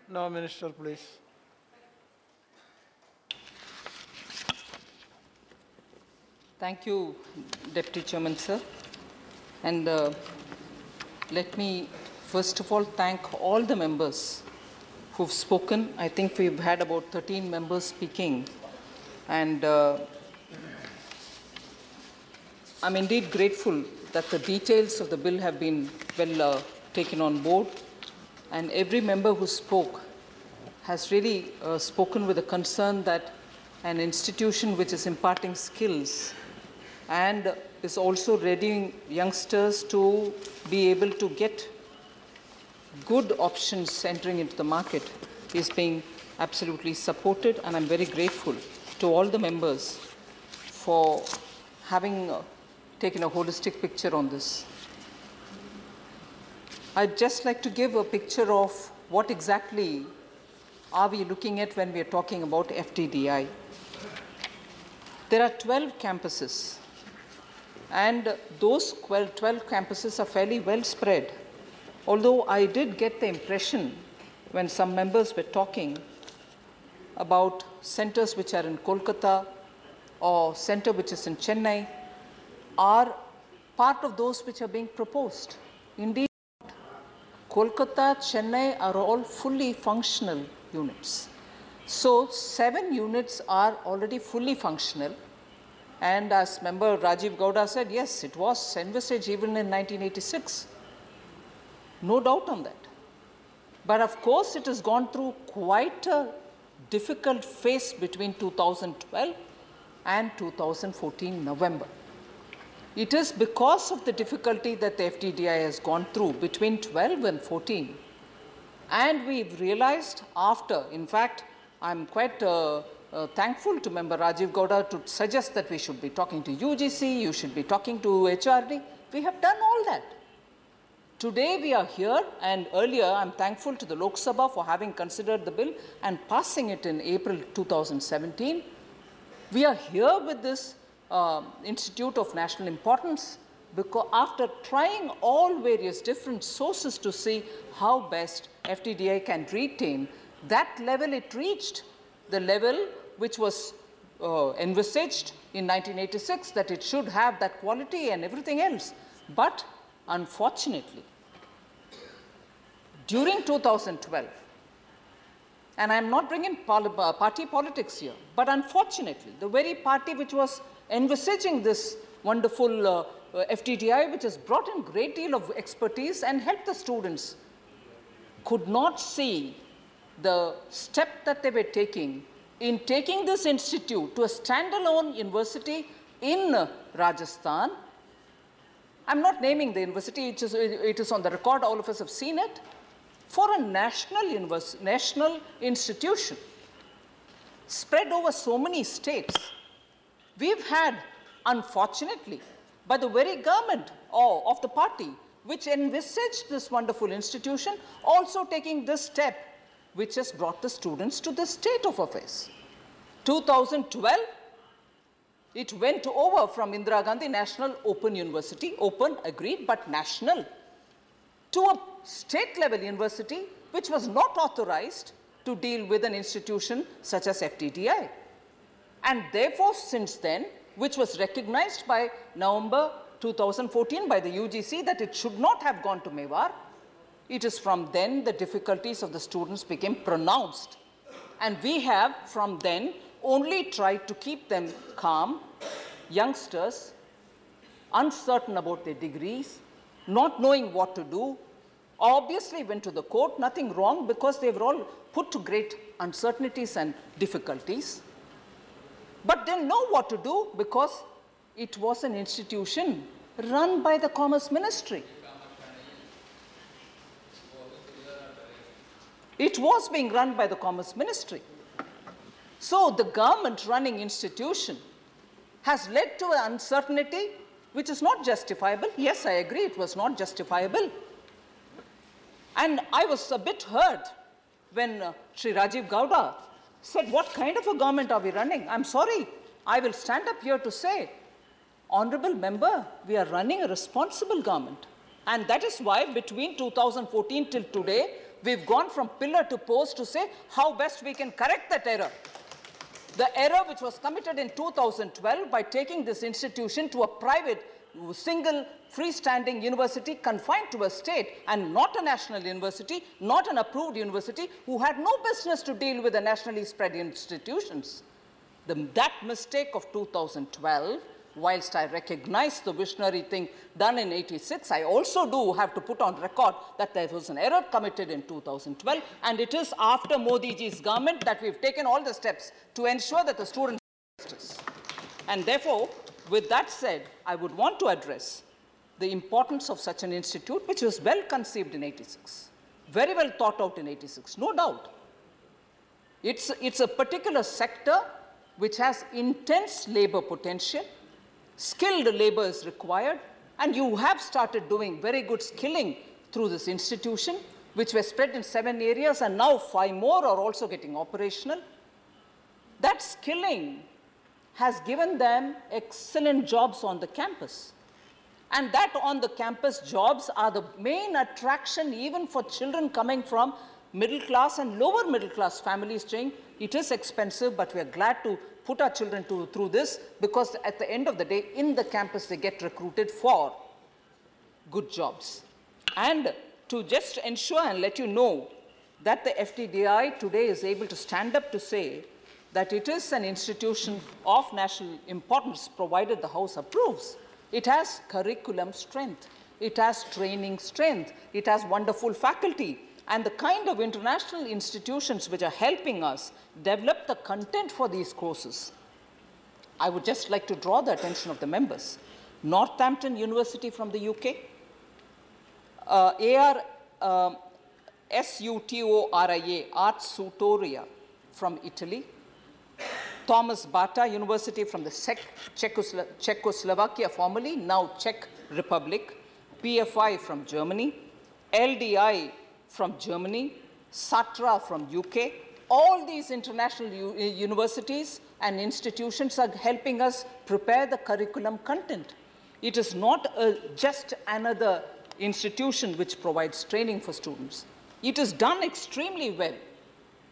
Now, Minister, please. Thank you, Deputy Chairman, sir. And let me first of all thank all the members who've spoken. I think we've had about 13 members speaking. And I'm indeed grateful that the details of the bill have been well taken on board. And every member who spoke has really spoken with a concern that an institution which is imparting skills and is also readying youngsters to be able to get good options entering into the market is being absolutely supported, and I'm very grateful to all the members for having taken a holistic picture on this. I'd just like to give a picture of what exactly are we looking at when we are talking about FTDI. There are 12 campuses, and those 12 campuses are fairly well spread. Although I did get the impression when some members were talking about centers which are in Kolkata or center which is in Chennai are part of those which are being proposed. Indeed, Kolkata, Chennai are all fully functional units. So 7 units are already fully functional. And as member Rajiv Gowda said, yes, it was envisaged even in 1986. No doubt on that. But of course, it has gone through quite a difficult phase between 2012 and 2014 November. It is because of the difficulty that the FTDI has gone through between 12 and 14. And we've realized after, in fact, I'm quite thankful to member Rajiv Gowda to suggest that we should be talking to UGC, you should be talking to HRD. We have done all that. Today we are here, and earlier I'm thankful to the Lok Sabha for having considered the bill and passing it in April 2017. We are here with this Institute of National Importance because after trying all various different sources to see how best FTDI can retain that level it reached, the level which was envisaged in 1986, that it should have that quality and everything else. But unfortunately, during 2012, and I'm not bringing party politics here, but unfortunately, the very party which was envisaging this wonderful FTDI, which has brought in a great deal of expertise and helped the students, could not see the step that they were taking in taking this institute to a standalone university in Rajasthan. I'm not naming the university, it is on the record, all of us have seen it, for a national institution spread over so many states. We've had, unfortunately, by the very government of the party which envisaged this wonderful institution, also taking this step which has brought the students to this state of affairs. 2012, it went over from Indira Gandhi National Open University, open, agreed, but national, to a state-level university which was not authorized to deal with an institution such as FTDI. And therefore, since then, which was recognized by November 2014 by the UGC that it should not have gone to Mewar, it is from then the difficulties of the students became pronounced. And we have, from then, only tried to keep them calm, youngsters, uncertain about their degrees, not knowing what to do, obviously went to the court, nothing wrong because they were all put to great uncertainties and difficulties. But didn't know what to do because it was an institution run by the Commerce Ministry. It was being run by the Commerce Ministry. So the government running institution has led to an uncertainty which is not justifiable. Yes, I agree, it was not justifiable. And I was a bit hurt when Sri Rajiv Gowda said, what kind of a government are we running? I'm sorry, I will stand up here to say, Honorable Member, we are running a responsible government. And that is why between 2014 till today, we've gone from pillar to post to say how best we can correct that error. The error which was committed in 2012 by taking this institution to a private, single, freestanding university confined to a state and not a national university, not an approved university, who had no business to deal with the nationally spread institutions. That mistake of 2012, whilst I recognize the visionary thing done in '86, I also do have to put on record that there was an error committed in 2012, and it is after Modi ji's government that we've taken all the steps to ensure that the students have justice. And therefore, with that said, I would want to address the importance of such an institute, which was well conceived in '86, very well thought out in '86, no doubt. It's a particular sector which has intense labor potential. Skilled labor is required, and you have started doing very good skilling through this institution, which were spread in 7 areas, and now 5 more are also getting operational. That skilling has given them excellent jobs on the campus. And that on the campus jobs are the main attraction even for children coming from middle class and lower middle class families saying, it is expensive, but we are glad to put our children through this, because at the end of the day, in the campus, they get recruited for good jobs. And to just ensure and let you know that the FTDI today is able to stand up to say that it is an institution of national importance, provided the House approves. It has curriculum strength, it has training strength, it has wonderful faculty, and the kind of international institutions which are helping us develop the content for these courses. I would just like to draw the attention of the members. Northampton University from the UK, SUTORIA, Ars Tutoria from Italy, Thomas Bata University from the Czechoslovakia formerly, now Czech Republic, PFI from Germany, LDI from Germany, SATRA from UK. All these international universities and institutions are helping us prepare the curriculum content. It is not just another institution which provides training for students. It is done extremely well,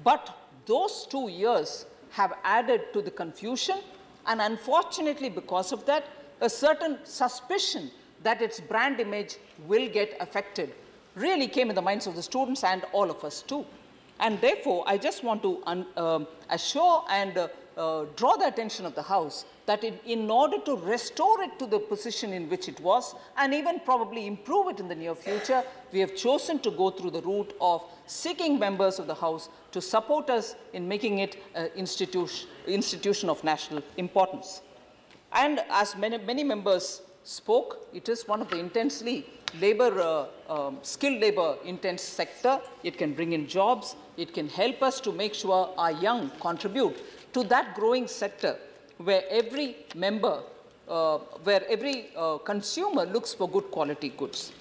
but those 2 years have added to the confusion, and unfortunately because of that, a certain suspicion that its brand image will get affected really came in the minds of the students and all of us too. And therefore, I just want to assure and draw the attention of the House that in order to restore it to the position in which it was, and even probably improve it in the near future, we have chosen to go through the route of seeking members of the House to support us in making it an institution of national importance. And as many members spoke, it is one of the intensely skilled labor intense sector. It can bring in jobs. It can help us to make sure our young contribute to that growing sector where every member, consumer looks for good quality goods.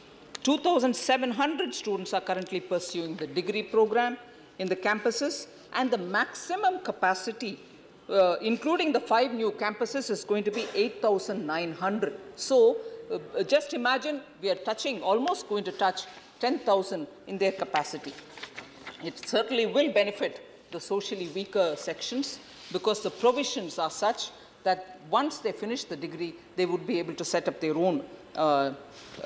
2,700 students are currently pursuing the degree program in the campuses, and the maximum capacity, including the 5 new campuses, is going to be 8,900. So just imagine we are almost going to touch 10,000 in their capacity. It certainly will benefit the socially weaker sections, because the provisions are such that once they finish the degree, they would be able to set up their own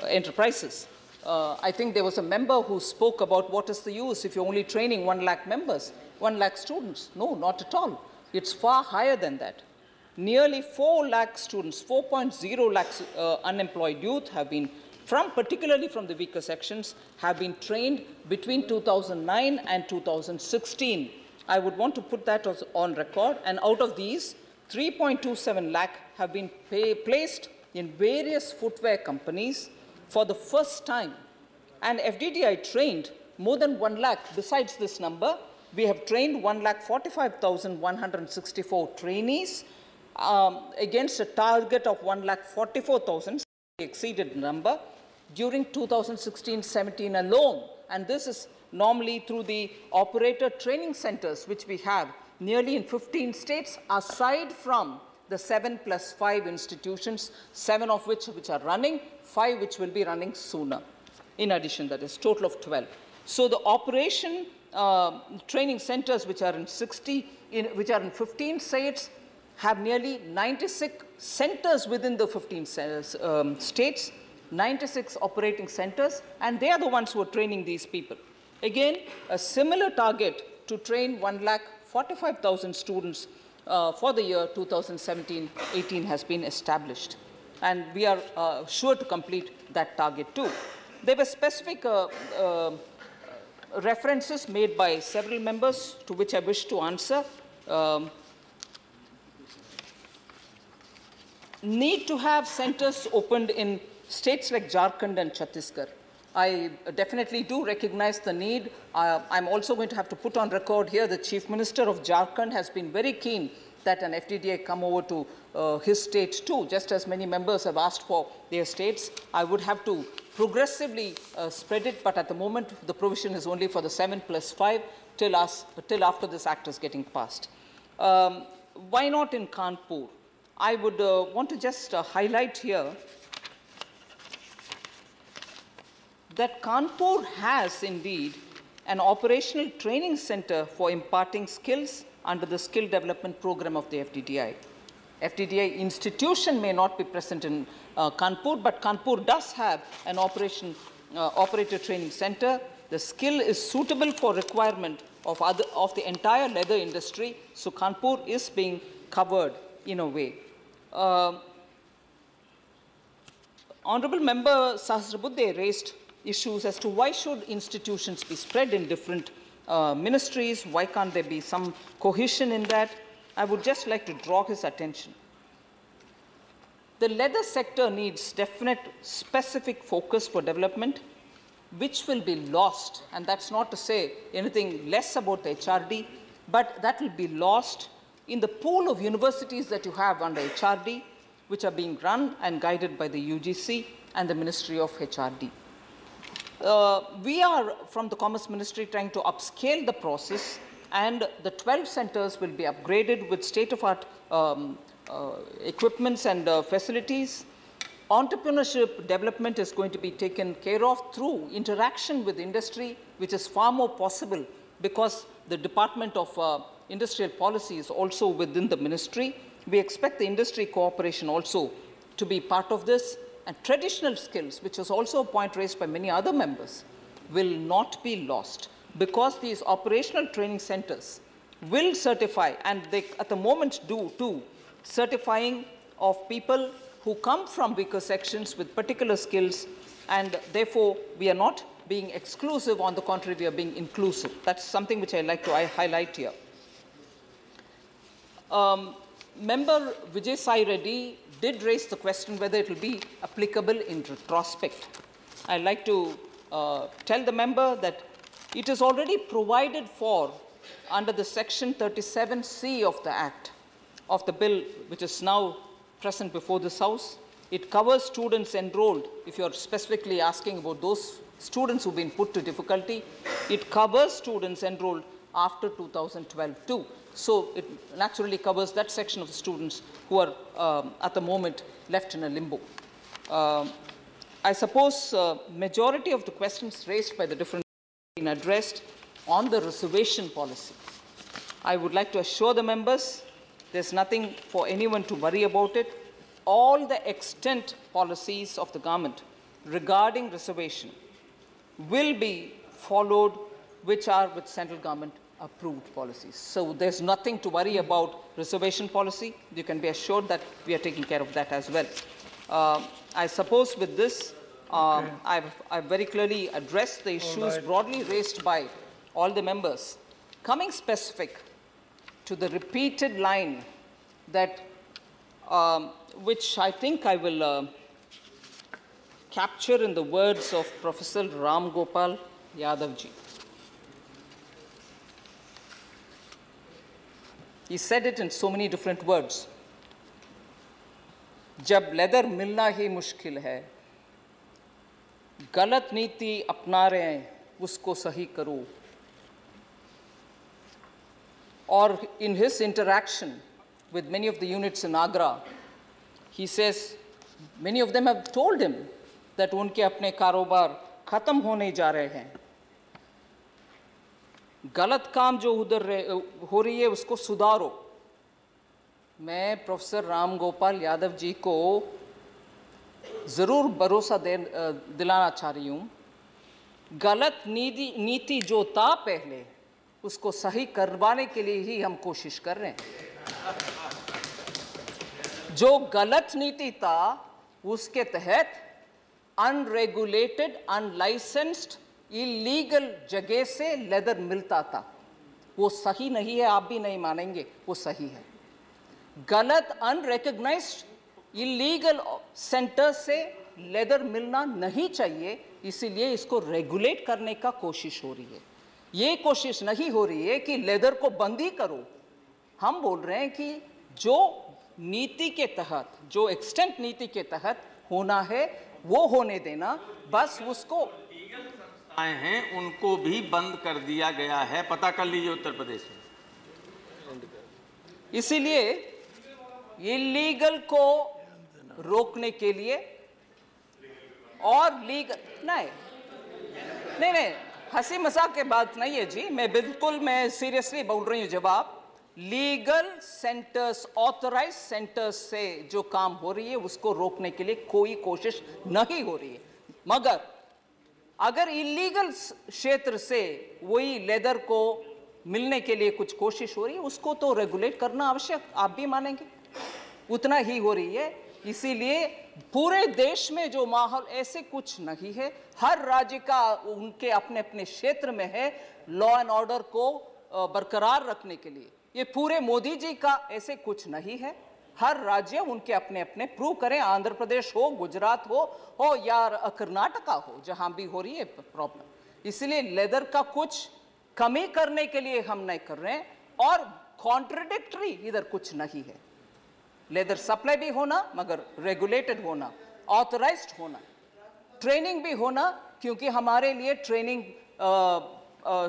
enterprises. I think there was a member who spoke about what is the use if you're only training 1 lakh members, 1 lakh students. No, not at all. It's far higher than that. Nearly 4 lakh students, 4.0 lakhs unemployed youth have been, particularly from the weaker sections, have been trained between 2009 and 2016. I would want to put that on record. And out of these, 3.27 lakh have been placed in various footwear companies for the first time. And FDDI trained more than 1 lakh. Besides this number, we have trained 1,45,164 trainees against a target of 1,44,000, exceeded the number, during 2016-17 alone. And this is normally through the operator training centers, which we have nearly in 15 states, aside from the 7+5 institutions, 7 of which are running, 5 which will be running sooner. In addition, that is total of 12. So the operation training centers, which are in 15 states, have nearly 96 centers within the 15 states, 96 operating centers, and they are the ones who are training these people. Again, a similar target to train 1,45,000 students for the year 2017-18 has been established. And we are sure to complete that target too. There were specific references made by several members to which I wish to answer. Need to have centers opened in states like Jharkhand and Chhattisgarh. I definitely do recognize the need. I'm also going to have to put on record here the Chief Minister of Jharkhand has been very keen that an FTDI come over to his state too, just as many members have asked for their states. I would have to progressively spread it, but at the moment the provision is only for the 7+5 till after this act is getting passed. Why not in Kanpur? I would want to just highlight here that Kanpur has indeed an operational training center for imparting skills under the skill development program of the FTDI. FTDI institution may not be present in Kanpur, but Kanpur does have an operator training center. The skill is suitable for requirement of the entire leather industry, so Kanpur is being covered in a way. Honorable Member Sahasrabudhe raised issues as to why should institutions be spread in different ministries, why can't there be some cohesion in that? I would just like to draw his attention. The leather sector needs definite specific focus for development, which will be lost, and that's not to say anything less about the HRD, but that will be lost in the pool of universities that you have under HRD, which are being run and guided by the UGC and the Ministry of HRD. We are, from the Commerce Ministry, trying to upscale the process, and the 12 centers will be upgraded with state-of-art equipments and facilities. Entrepreneurship development is going to be taken care of through interaction with industry, which is far more possible because the Department of Industrial Policy is also within the ministry. We expect the industry cooperation also to be part of this. And traditional skills, which is also a point raised by many other members, will not be lost because these operational training centers will certify, and they at the moment do too, certifying of people who come from weaker sections with particular skills, and therefore we are not being exclusive, on the contrary, we are being inclusive. That's something which I like to highlight here. Member Vijay Sai Reddy did raise the question whether it will be applicable in retrospect. I'd like to tell the member that it is already provided for under the section 37C of the Act, of the bill which is now present before this House. It covers students enrolled, if you're specifically asking about those students who've been put to difficulty. It covers students enrolled after 2012 too. So it naturally covers that section of the students who are at the moment left in a limbo. I suppose majority of the questions raised by the different been addressed on the reservation policy. I would like to assure the members there's nothing for anyone to worry about it. All the extant policies of the government regarding reservation will be followed, which are with central government approved policies. So there's nothing to worry about reservation policy. You can be assured that we are taking care of that as well. I suppose with this, I've very clearly addressed the issues broadly raised by all the members. Coming specific to the repeated line that, which I think I will capture in the words of Professor Ram Gopal Yadavji. He said it in so many different words. जब leather मिलना ही मुश्किल है, गलत नीति अपना रहे हैं, उसको सही करो. Or in his interaction with many of the units in Agra, he says many of them have told him that उनके अपने कारोबार खत्म होने जा रहे हैं. गलत काम जो उधर हो रही है उसको सुधारो। मैं प्रोफेसर राम गोपाल यादव जी को ज़रूर भरोसा दिलाना चाह रही हूँ, गलत नीति जो था पहले उसको सही करवाने के लिए ही हम कोशिश कर रहे हैं। जो गलत नीति था उसके तहत अनरेगुलेटेड, अनलाइसेंस्ड, इलीगल जगह से लेदर मिलता था, वो सही नहीं है, आप भी नहीं मानेंगे वो सही है। गलत अनरिकग्नाइज्ड इलीगल सेंटर से लेदर मिलना नहीं चाहिए, इसीलिए इसको रेगुलेट करने का कोशिश हो रही है। ये कोशिश नहीं हो रही है कि लेदर को बंद ही करो। हम बोल रहे हैं कि जो नीति के तहत, जो एक्सटेंट नीति के तहत होना है वो होने देना, बस उसको आए हैं उनको भी बंद कर दिया गया है, पता कर लीजिए उत्तर प्रदेश में। इसीलिए इलीगल को रोकने के लिए और लीगल नहीं, हंसी मजाक के बात नहीं है जी, मैं सीरियसली बोल रही हूँ। जवाब, लीगल सेंटर्स, ऑथराइज सेंटर्स से जो काम हो रही है उसको रोकने के लिए कोई कोशिश नहीं हो रही है। मगर अगर इलीगल क्षेत्र से वही लेदर को मिलने के लिए कुछ कोशिश हो रही है, उसको तो रेगुलेट करना आवश्यक, आप भी मानेंगे, उतना ही हो रही है। इसीलिए पूरे देश में जो माहौल, ऐसे कुछ नहीं है, हर राज्य का उनके अपने अपने क्षेत्र में है लॉ एंड ऑर्डर को बरकरार रखने के लिए। ये पूरे मोदी जी का ऐसे कुछ नहीं है, हर राज्य उनके अपने अपने प्रूव करें, आंध्र प्रदेश हो, गुजरात हो या कर्नाटका हो, जहां भी हो रही है प्रॉब्लम। इसलिए लेदर का कुछ कमी करने के लिए हम नहीं कर रहे हैं, और कॉन्ट्रडिक्टरी इधर कुछ नहीं है। लेदर सप्लाई भी होना, मगर रेगुलेटेड होना, ऑथराइज्ड होना, ट्रेनिंग भी होना, क्योंकि हमारे लिए ट्रेनिंग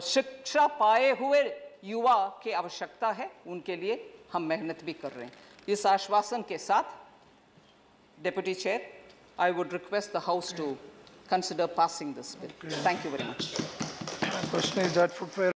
शिक्षा पाए हुए युवा की आवश्यकता है, उनके लिए हम मेहनत भी कर रहे हैं। इस आश्वासन के साथ deputy chair, I would request the house to consider passing this bill. Thank you very much. My question is that footwear